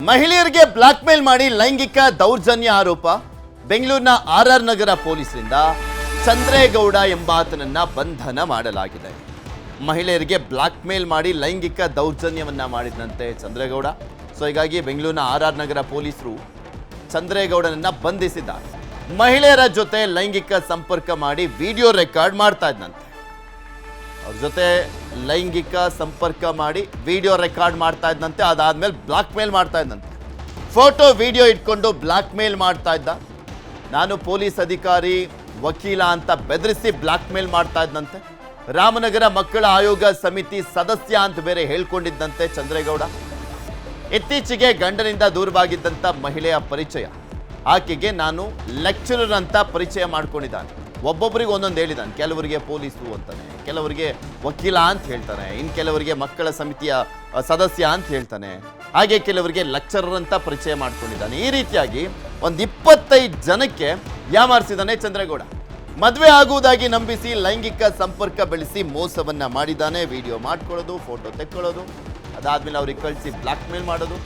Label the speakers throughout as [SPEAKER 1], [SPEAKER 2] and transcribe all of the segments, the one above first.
[SPEAKER 1] ಮಹಿಳೆಯರಿಗೆ black mail ಮಾಡಿ ಲೈಂಗಿಕ ದೌರ್ಜನ್ಯ ಆರೋಪ. ಬೆಂಗಳೂರಿನ ಆರ್ ನಗರ ಪೊಲೀಸರಿಂದ ಚಂದ್ರೇಗೌಡ ಎಂಬಾತನನ್ನ ಬಂಧನ ಮಾಡಲಾಗಿದೆ. ಮಹಿಳೆಯರಿಗೆ ಬ್ಲಾಕ್ ಮೇಲ್ ಮಾಡಿ ಲೈಂಗಿಕ ದೌರ್ಜನ್ಯವನ್ನ ಮಾಡಿದಂತೆ ಚಂದ್ರೇಗೌಡ. ಸೊ ಹೀಗಾಗಿ ಬೆಂಗಳೂರಿನ ಆರ್ ನಗರ ಪೊಲೀಸರು ಚಂದ್ರೇಗೌಡನನ್ನ ಬಂಧಿಸಿದ್ದಾರೆ. ಮಹಿಳೆಯರ ಜೊತೆ ಲೈಂಗಿಕ ಸಂಪರ್ಕ ಮಾಡಿ ವಿಡಿಯೋ ರೆಕಾರ್ಡ್ ಮಾಡ್ತಾ ಇದ್ದಂತೆ. ಅವ್ರ ಜೊತೆ ಲೈಂಗಿಕ ಸಂಪರ್ಕ ಮಾಡಿ ವಿಡಿಯೋ ರೆಕಾರ್ಡ್ ಮಾಡ್ತಾ ಇದ್ದಂತೆ. ಅದಾದ್ಮೇಲೆ ಬ್ಲಾಕ್ ಮೇಲ್ ಮಾಡ್ತಾ ಇದ್ದಂತೆ. ಫೋಟೋ ವಿಡಿಯೋ ಇಟ್ಕೊಂಡು ಬ್ಲಾಕ್ ಮೇಲ್ ಮಾಡ್ತಾ ಇದ್ದ. ನಾನು ಪೊಲೀಸ್ ಅಧಿಕಾರಿ ವಕೀಲ ಅಂತ ಬೆದರಿಸಿ ಬ್ಲಾಕ್ ಮೇಲ್ ಮಾಡ್ತಾ ಇದ್ದಂತೆ. ರಾಮನಗರ ಮಕ್ಕಳ ಆಯೋಗ ಸಮಿತಿ ಸದಸ್ಯ ಅಂತ ಬೇರೆ ಹೇಳ್ಕೊಂಡಿದ್ದಂತೆ ಚಂದ್ರೇಗೌಡ. ಇತ್ತೀಚೆಗೆ ಗಂಡನಿಂದ ದೂರವಾಗಿದ್ದಂಥ ಮಹಿಳೆಯ ಪರಿಚಯ. ಆಕೆಗೆ ನಾನು ಲೆಕ್ಚರರ್ ಅಂತ ಪರಿಚಯ ಮಾಡ್ಕೊಂಡಿದ್ದಾನೆ. ಒಬ್ಬೊಬ್ಬರಿಗೆ ಒಂದೊಂದು ಹೇಳಿದ್ದಾನೆ. ಕೆಲವರಿಗೆ ಪೊಲೀಸು ಅಂತಾನೆ, ಕೆಲವರಿಗೆ ವಕೀಲ ಅಂತ ಹೇಳ್ತಾನೆ, ಇನ್ನು ಕೆಲವರಿಗೆ ಮಕ್ಕಳ ಸಮಿತಿಯ ಸದಸ್ಯ ಅಂತ ಹೇಳ್ತಾನೆ, ಹಾಗೆ ಕೆಲವರಿಗೆ ಲೆಕ್ಚರರ್ ಅಂತ ಪರಿಚಯ ಮಾಡ್ಕೊಂಡಿದ್ದಾನೆ. ಈ ರೀತಿಯಾಗಿ ಒಂದು 25 ಜನಕ್ಕೆ ಯಾಮಾರಿಸಿದ್ದಾನೆ ಚಂದ್ರೇಗೌಡ. ಮದುವೆ ಆಗುವುದಾಗಿ ನಂಬಿಸಿ ಲೈಂಗಿಕ ಸಂಪರ್ಕ ಬೆಳೆಸಿ ಮೋಸವನ್ನ ಮಾಡಿದ್ದಾನೆ. ವಿಡಿಯೋ ಮಾಡ್ಕೊಳ್ಳೋದು, ಫೋಟೋ ತೆಕ್ಕೊಳ್ಳೋದು, ಅದಾದ್ಮೇಲೆ ಅವ್ರಿಗೆ ಕಳಿಸಿ ಬ್ಲಾಕ್ ಮೇಲ್ ಮಾಡೋದು,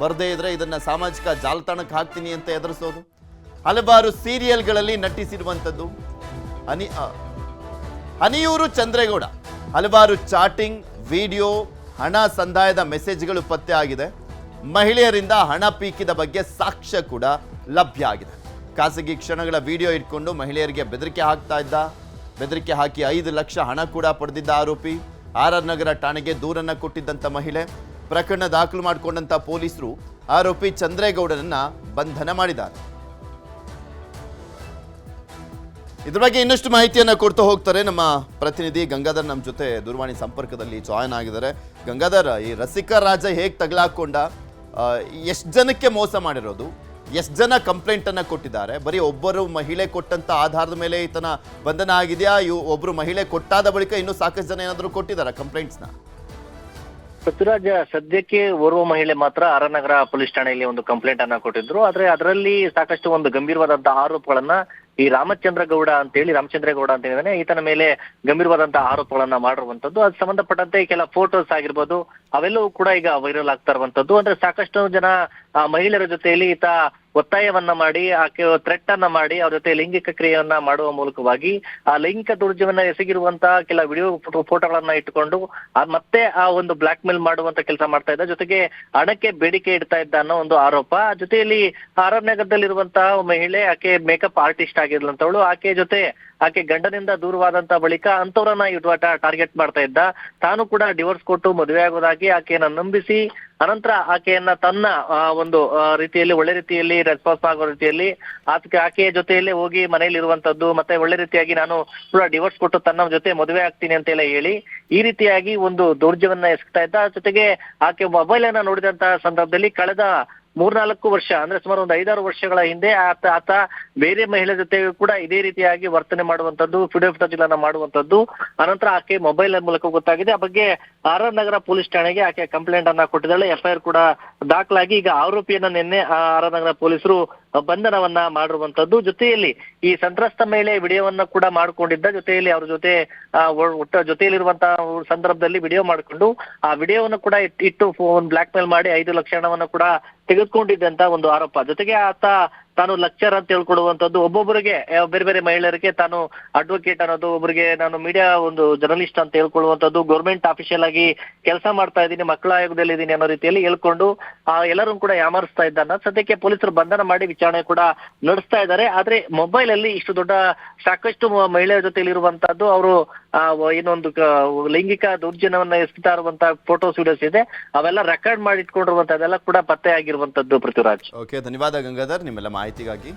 [SPEAKER 1] ಬರದೇ ಇದ್ರೆ ಇದನ್ನ ಸಾಮಾಜಿಕ ಜಾಲತಾಣಕ್ಕೆ ಹಾಕ್ತೀನಿ ಅಂತ ಎದುರಿಸೋದು. ಹಲವಾರು ಸೀರಿಯಲ್ಗಳಲ್ಲಿ ನಟಿಸಿರುವಂಥದ್ದು ಹನಿಯೂರು ಚಂದ್ರೇಗೌಡ. ಹಲವಾರು ಚಾಟಿಂಗ್, ವಿಡಿಯೋ, ಹಣ ಸಂದಾಯದ ಮೆಸೇಜ್ಗಳು ಪತ್ತೆ ಆಗಿದೆ. ಮಹಿಳೆಯರಿಂದ ಹಣ ಪೀಕಿದ ಬಗ್ಗೆ ಸಾಕ್ಷ್ಯ ಕೂಡ ಲಭ್ಯ ಆಗಿದೆ. ಖಾಸಗಿ ಕ್ಷಣಗಳ ವಿಡಿಯೋ ಇಟ್ಕೊಂಡು ಮಹಿಳೆಯರಿಗೆ ಬೆದರಿಕೆ ಹಾಕ್ತಾ ಇದ್ದ. ಬೆದರಿಕೆ ಹಾಕಿ 5 ಲಕ್ಷ ಹಣ ಕೂಡ ಪಡೆದಿದ್ದ ಆರೋಪಿ. ಆರ್ ನಗರ ಠಾಣೆಗೆ ದೂರನ್ನ ಕೊಟ್ಟಿದ್ದಂಥ ಮಹಿಳೆ. ಪ್ರಕರಣ ದಾಖಲು ಮಾಡಿಕೊಂಡಂತ ಪೊಲೀಸರು ಆರೋಪಿ ಚಂದ್ರೇಗೌಡನನ್ನ ಬಂಧನ ಮಾಡಿದ್ದಾರೆ. ಇದ್ರ ಬಗ್ಗೆ ಇನ್ನಷ್ಟು ಮಾಹಿತಿಯನ್ನ ಕೊಡ್ತಾ ಹೋಗ್ತಾರೆ ನಮ್ಮ ಪ್ರತಿನಿಧಿ ಗಂಗಾಧರ್. ನಮ್ಮ ಜೊತೆ ದೂರವಾಣಿ ಸಂಪರ್ಕದಲ್ಲಿ ಜಾಯ್ನ್ ಆಗಿದ್ದಾರೆ. ಗಂಗಾಧರ್, ಈ ರಸಿಕಾ ರಾಜ ಹೇಗೆ ತಗಲಾಕೊಂಡ, ಎಷ್ಟು ಜನಕ್ಕೆ ಮೋಸ ಮಾಡಿರೋದು, ಎಷ್ಟು ಜನ ಕಂಪ್ಲೇಂಟ್ ಅನ್ನ ಕೊಟ್ಟಿದ್ದಾರೆ? ಬರೀ ಒಬ್ಬರು ಮಹಿಳೆ ಕೊಟ್ಟಂತ ಆಧಾರದ ಮೇಲೆ ಈತನ ಬಂಧನ ಆಗಿದೆಯಾ? ಒಬ್ರು ಮಹಿಳೆ ಕೊಟ್ಟಾದ ಬಳಿಕ ಇನ್ನೂ ಸಾಕಷ್ಟು ಜನ ಏನಾದರೂ ಕೊಟ್ಟಿದ್ದಾರಾ ಕಂಪ್ಲೇಂಟ್ಸ್ನ?
[SPEAKER 2] ಪೃಥ್ವಿರಾಜ್, ಸದ್ಯಕ್ಕೆ ಓರ್ವ ಮಹಿಳೆ ಮಾತ್ರ ಆರನಗರ ಪೊಲೀಸ್ ಠಾಣೆಯಲ್ಲಿ ಒಂದು ಕಂಪ್ಲೇಂಟ್ ಅನ್ನ ಕೊಟ್ಟಿದ್ರು. ಆದ್ರೆ ಅದರಲ್ಲಿ ಸಾಕಷ್ಟು ಒಂದು ಗಂಭೀರವಾದಂತಹ ಆರೋಪಗಳನ್ನ ಈ ರಾಮಚಂದ್ರೇಗೌಡ ಅಂತ ಹೇಳಿದಾನೆ, ಈತನ ಮೇಲೆ ಗಂಭೀರವಾದಂತಹ ಆರೋಪಗಳನ್ನ ಮಾಡಿರುವಂತದ್ದು. ಅದು ಸಂಬಂಧಪಟ್ಟಂತೆ ಕೆಲ ಫೋಟೋಸ್ ಆಗಿರ್ಬೋದು, ಅವೆಲ್ಲವೂ ಕೂಡ ಈಗ ವೈರಲ್ ಆಗ್ತಾ ಇರುವಂತದ್ದು. ಅಂದ್ರೆ ಸಾಕಷ್ಟು ಜನ ಮಹಿಳೆಯರ ಜೊತೆಯಲ್ಲಿ ಈತ ಒತ್ತಾಯವನ್ನ ಮಾಡಿ, ಆಕೆ ಥ್ರೆಟ್ ಅನ್ನ ಮಾಡಿ ಅವ್ರ ಜೊತೆ ಲೈಂಗಿಕ ಕ್ರಿಯೆಯನ್ನ ಮಾಡುವ ಮೂಲಕವಾಗಿ ಆ ಲೈಂಗಿಕ ದೌರ್ಜನ್ಯವನ್ನ ಎಸಗಿರುವಂತಹ ಕೆಲ ವಿಡಿಯೋ ಫೋಟೋಗಳನ್ನ ಇಟ್ಟುಕೊಂಡು ಮತ್ತೆ ಆ ಒಂದು ಬ್ಲಾಕ್ ಮೇಲ್ ಮಾಡುವಂತ ಕೆಲಸ ಮಾಡ್ತಾ ಇದ್ದ. ಜೊತೆಗೆ ಹಣಕ್ಕೆ ಬೇಡಿಕೆ ಇಡ್ತಾ ಇದ್ದ ಅನ್ನೋ ಒಂದು ಆರೋಪ. ಜೊತೆಯಲ್ಲಿ ಆರ್ ನಗರದಲ್ಲಿರುವಂತಹ ಮಹಿಳೆ, ಆಕೆ ಮೇಕಪ್ ಆರ್ಟಿಸ್ಟ್ ಆಗಿರ್ಲಂತವಳು. ಆಕೆ ಗಂಡನಿಂದ ದೂರವಾದಂತ ಬಳಿಕ ಅಂತವ್ರನ್ನ ಟಾರ್ಗೆಟ್ ಮಾಡ್ತಾ ಇದ್ದ. ತಾನು ಕೂಡ ಡಿವೋರ್ಸ್ ಕೊಟ್ಟು ಮದುವೆ ಆಗೋದಾಗಿ ಆಕೆಯನ್ನ ನಂಬಿಸಿ, ಅನಂತರ ಆಕೆಯನ್ನ ತನ್ನ ಒಂದು ರೀತಿಯಲ್ಲಿ, ಒಳ್ಳೆ ರೀತಿಯಲ್ಲಿ ರೆಸ್ಪಾನ್ಸ್ ಆಗೋ ರೀತಿಯಲ್ಲಿ ಆಕೆಯ ಜೊತೆಯಲ್ಲೇ ಹೋಗಿ ಮನೆಯಲ್ಲಿ ಇರುವಂತದ್ದು, ಮತ್ತೆ ಒಳ್ಳೆ ರೀತಿಯಾಗಿ ನಾನು ಕೂಡ ಡಿವೋರ್ಸ್ ಕೊಟ್ಟು ತನ್ನ ಜೊತೆ ಮದುವೆ ಆಗ್ತೀನಿ ಅಂತೆಲ್ಲ ಹೇಳಿ ಈ ರೀತಿಯಾಗಿ ಒಂದು ದೌರ್ಜನ್ಯವನ್ನ ಎಸಗ್ತಾ ಇದ್ದ. ಜೊತೆಗೆ ಆಕೆ ಮೊಬೈಲ್ ಅನ್ನ ನೋಡಿದಂತಹ ಸಂದರ್ಭದಲ್ಲಿ ಕಳೆದ 3-4 ವರ್ಷ, ಅಂದ್ರೆ ಸುಮಾರು ಒಂದು 5-6 ವರ್ಷಗಳ ಹಿಂದೆ ಆತ ಬೇರೆ ಮಹಿಳೆ ಜೊತೆಗೂ ಕೂಡ ಇದೇ ರೀತಿಯಾಗಿ ವರ್ತನೆ ಮಾಡುವಂತದ್ದು, ವಿಡಿಯೋ ಫುಟೇಜ್ಗಳನ್ನ ಮಾಡುವಂತದ್ದು ಅನಂತರ ಆಕೆ ಮೊಬೈಲ್ ಮೂಲಕ ಗೊತ್ತಾಗಿದೆ. ಆ ಬಗ್ಗೆ ಆರ್ ನಗರ ಪೊಲೀಸ್ ಠಾಣೆಗೆ ಆಕೆ ಕಂಪ್ಲೇಂಟ್ ಅನ್ನ ಕೊಟ್ಟಿದ್ದಾಳೆ. FIR ಕೂಡ ದಾಖಲಾಗಿ ಈಗ ಆರೋಪಿಯನ್ನ ನಿನ್ನೆ ಆರ್ ನಗರ ಪೊಲೀಸರು ಬಂಧನವನ್ನ ಮಾಡಿರುವಂತದ್ದು. ಜೊತೆಯಲ್ಲಿ ಈ ಸಂತ್ರಸ್ತ ಮಹಿಳೆ ವಿಡಿಯೋವನ್ನ ಕೂಡ ಮಾಡ್ಕೊಂಡಿದ್ದ. ಜೊತೆಯಲ್ಲಿ ಅವ್ರ ಜೊತೆಯಲ್ಲಿರುವಂತಹ ಸಂದರ್ಭದಲ್ಲಿ ವಿಡಿಯೋ ಮಾಡಿಕೊಂಡು ಆ ವಿಡಿಯೋವನ್ನು ಕೂಡ ಇಟ್ಟು ಬ್ಲಾಕ್ ಮೇಲ್ ಮಾಡಿ 5 ಲಕ್ಷ ಹಣವನ್ನು ಕೂಡ ತೆಗೆದುಕೊಂಡಿದ್ದಂತ ಒಂದು ಆರೋಪ. ಜೊತೆಗೆ ಆತ ತಾನು ಲೆಕ್ಚರ್ ಅಂತ ಹೇಳ್ಕೊಡುವಂತದ್ದು, ಒಬ್ಬೊಬ್ಬರಿಗೆ ಬೇರೆ ಬೇರೆ ಮಹಿಳೆಯರಿಗೆ ತಾನು ಅಡ್ವೊಕೇಟ್ ಅನ್ನೋದು, ಒಬ್ಬರಿಗೆ ನಾನು ಮೀಡಿಯಾ ಒಂದು ಜರ್ನಲಿಸ್ಟ್ ಅಂತ ಹೇಳ್ಕೊಳ್ಳುವಂತದ್ದು, ಗೌರ್ಮೆಂಟ್ ಆಫೀಷಿಯಲ್ ಆಗಿ ಕೆಲಸ ಮಾಡ್ತಾ ಇದ್ದೀನಿ, ಮಕ್ಕಳ ಆಯೋಗದಲ್ಲಿ ಇದ್ದೀನಿ ಅನ್ನೋ ರೀತಿಯಲ್ಲಿ ಹೇಳ್ಕೊಂಡು ಎಲ್ಲರೂ ಕೂಡ ಯಾಮಾರಿಸ್ತಾ ಇದ್ದಾನ. ಸದ್ಯಕ್ಕೆ ಪೊಲೀಸರು ಬಂಧನ ಮಾಡಿ ವಿಚಾರಣೆ ಕೂಡ ನಡೆಸ್ತಾ ಇದ್ದಾರೆ. ಆದ್ರೆ ಮೊಬೈಲ್ ಅಲ್ಲಿ ಇಷ್ಟು ದೊಡ್ಡ ಸಾಕಷ್ಟು ಮಹಿಳೆಯರ ಜೊತೆಲಿ ಇರುವಂತದ್ದು, ಅವರು ಏನೊಂದು ಲೈಂಗಿಕ ದೌರ್ಜನ್ಯವನ್ನ ಎಸ್ತಾ ಇರುವಂತಹ ಫೋಟೋಸ್, ವಿಡಿಯೋಸ್ ಇದೆ, ಅವೆಲ್ಲ ರೆಕಾರ್ಡ್ ಮಾಡಿ ಇಟ್ಕೊಂಡಿರುವಂತದ್ದೆಲ್ಲ ಕೂಡ ಪತ್ತೆ ಆಗಿರುವಂತದ್ದು. ಪೃಥ್ವಿರಾಜ್,
[SPEAKER 1] ಓಕೆ, ಧನ್ಯವಾದ ಗಂಗಾಧರ್ ನಿಮ್ಮೆಲ್ಲ ಮಾಹಿತಿಗಾಗಿ.